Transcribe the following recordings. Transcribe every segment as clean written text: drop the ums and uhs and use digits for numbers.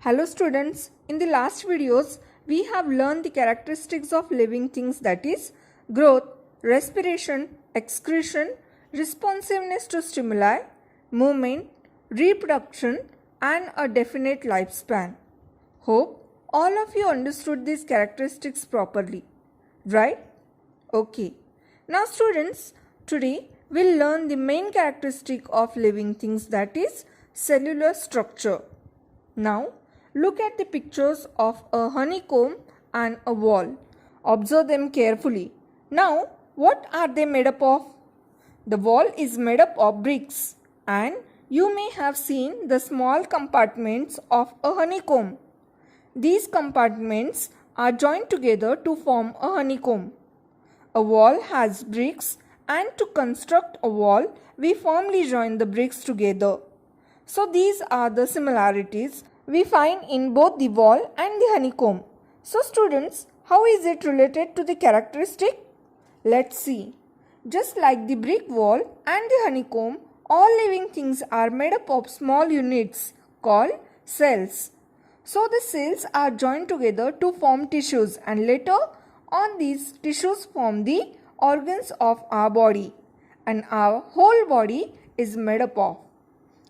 Hello students, in the last videos we have learned the characteristics of living things, that is growth, respiration, excretion, responsiveness to stimuli, movement, reproduction and a definite lifespan. Hope all of you understood these characteristics properly, right? Okay. Now students, today we'll learn the main characteristic of living things, that is cellular structure. Now, look at the pictures of a honeycomb and a wall. Observe them carefully. Now, what are they made up of? The wall is made up of bricks, and you may have seen the small compartments of a honeycomb. These compartments are joined together to form a honeycomb. A wall has bricks, and to construct a wall, we firmly join the bricks together. So these are the similarities we find in both the wall and the honeycomb. So students, how is it related to the characteristic? Let's see. Just like the brick wall and the honeycomb, all living things are made up of small units called cells. So the cells are joined together to form tissues, and later on these tissues form the organs of our body, and our whole body is made up of.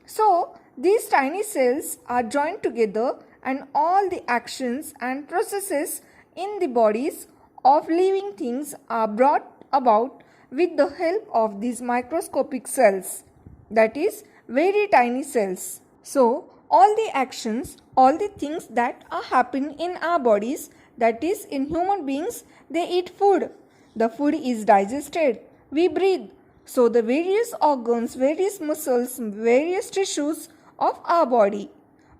So, these tiny cells are joined together, and all the actions and processes in the bodies of living things are brought about with the help of these microscopic cells, that is very tiny cells. So, all the actions, all the things that are happening in our bodies, that is in human beings, they eat food. The food is digested. We breathe. So the various organs, various muscles, various tissues of our body,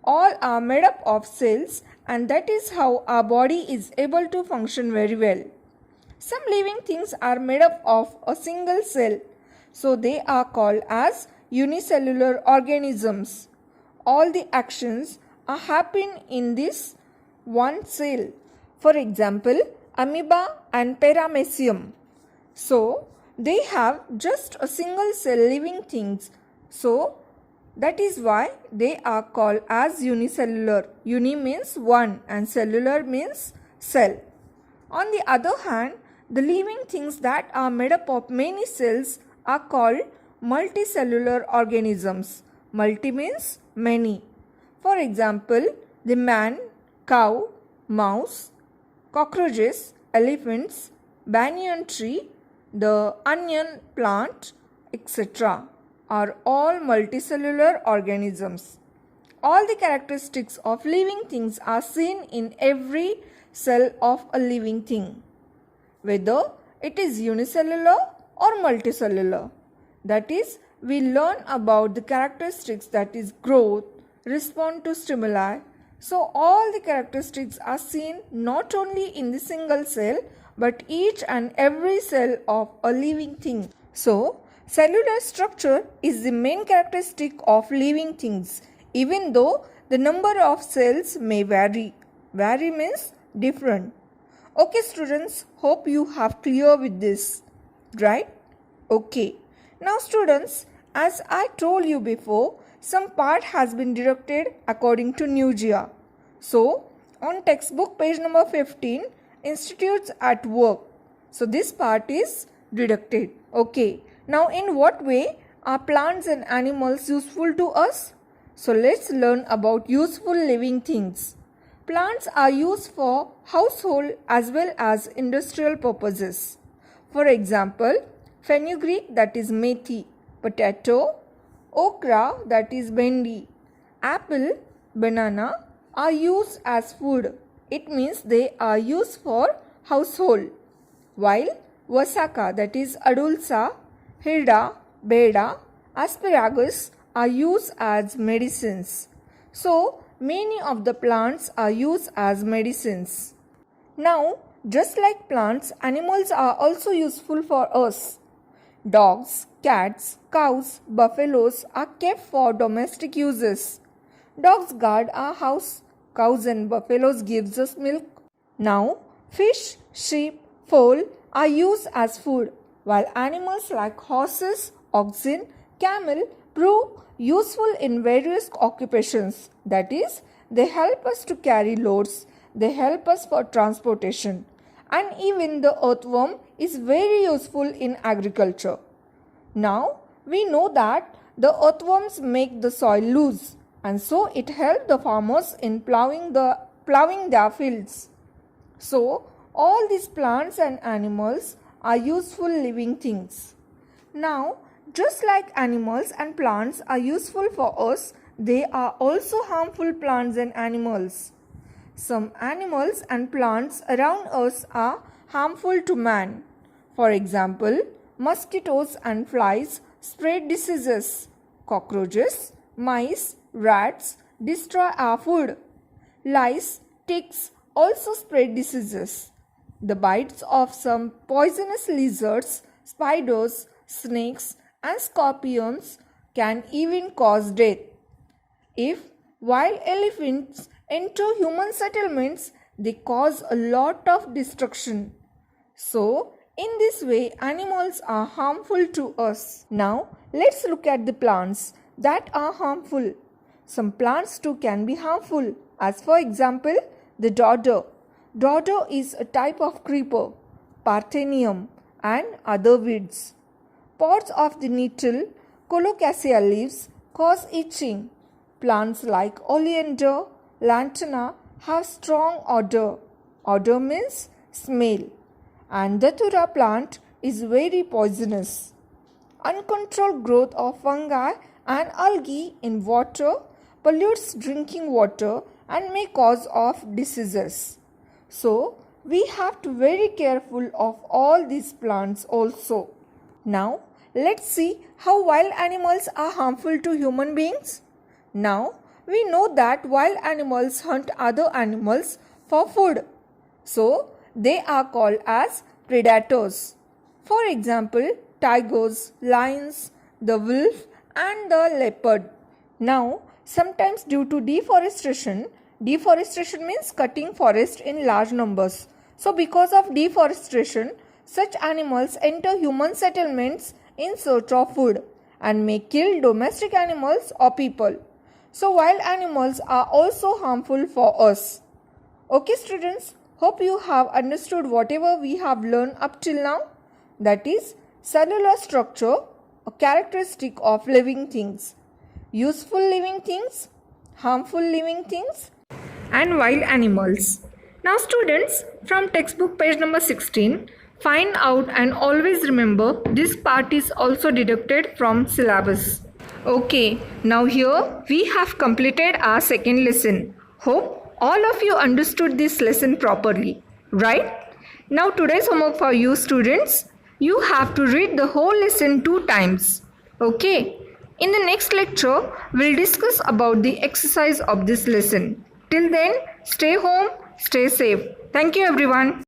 all are made up of cells, and that is how our body is able to function very well. Some living things are made up of a single cell, so they are called as unicellular organisms. All the actions are happening in this one cell. For example, amoeba and paramecium. So they have just a single cell living things. So that is why they are called as unicellular. Uni means one and cellular means cell. On the other hand, the living things that are made up of many cells are called multicellular organisms. Multi means many. For example, the man, cow, mouse, cockroaches, elephants, banyan tree, the onion plant, etc. are all multicellular organisms. All the characteristics of living things are seen in every cell of a living thing, whether it is unicellular or multicellular. That is, we learn about the characteristics, that is growth, respond to stimuli. So all the characteristics are seen not only in the single cell, but each and every cell of a living thing. So, cellular structure is the main characteristic of living things, even though the number of cells may vary. Vary means different. Okay students, hope you have clear with this, right? Okay. Now students, as I told you before, some part has been deducted according to New GEA. So, on textbook page number 15, institutes at work. So this part is deducted. Okay. Now in what way are plants and animals useful to us? So let's learn about useful living things. Plants are used for household as well as industrial purposes. For example, fenugreek, that is methi, potato, okra, that is bendi, apple, banana are used as food. It means they are used for household. While vasaka, that is adulsa, hilda, beda, asparagus are used as medicines. So many of the plants are used as medicines. Now, just like plants, animals are also useful for us. Dogs, cats, cows, buffaloes are kept for domestic uses. Dogs guard our house. Cows and buffaloes gives us milk. Now, fish, sheep, fowl are used as food, while animals like horses, oxen, camel prove useful in various occupations. That is, They help us to carry loads. They help us for transportation. And even the earthworm is very useful in agriculture. Now, we know that the earthworms make the soil loose, and so it helps the farmers in plowing their fields. So, all these plants and animals are useful living things. Now, just like animals and plants are useful for us, they are also harmful plants and animals. Some animals and plants around us are harmful to man. For example, mosquitoes and flies spread diseases. Cockroaches, mice, rats destroy our food. Lice, ticks also spread diseases. The bites of some poisonous lizards, spiders, snakes, and scorpions can even cause death. If wild elephants enter human settlements, they cause a lot of destruction. So, in this way, animals are harmful to us. Now, let's look at the plants that are harmful. Some plants too can be harmful, as for example, the dodder. Dodder is a type of creeper, Parthenium, and other weeds. Pods of the nettle, Colocasia leaves cause itching. Plants like oleander, lantana have strong odor. Odor means smell. And datura plant is very poisonous. Uncontrolled growth of fungi and algae in water pollutes drinking water and may cause of diseases. So, we have to be very careful of all these plants also. Now, let's see how wild animals are harmful to human beings. Now, we know that wild animals hunt other animals for food. So, they are called as predators. For example, tigers, lions, the wolf, and the leopard. Now, sometimes due to deforestation means cutting forest in large numbers. So, because of deforestation, such animals enter human settlements in search of food and may kill domestic animals or people. So, wild animals are also harmful for us. Okay, students, hope you have understood whatever we have learned up till now. That is, cellular structure, a characteristic of living things, useful living things, harmful living things, and wild animals. Now, students, from textbook page number 16, find out and always remember this part is also deducted from syllabus. Okay, now here we have completed our second lesson. Hope all of you understood this lesson properly, right? Now today's homework for you students, you have to read the whole lesson 2 times. Okay, in the next lecture, we'll discuss about the exercise of this lesson. Till then, stay home, stay safe. Thank you everyone.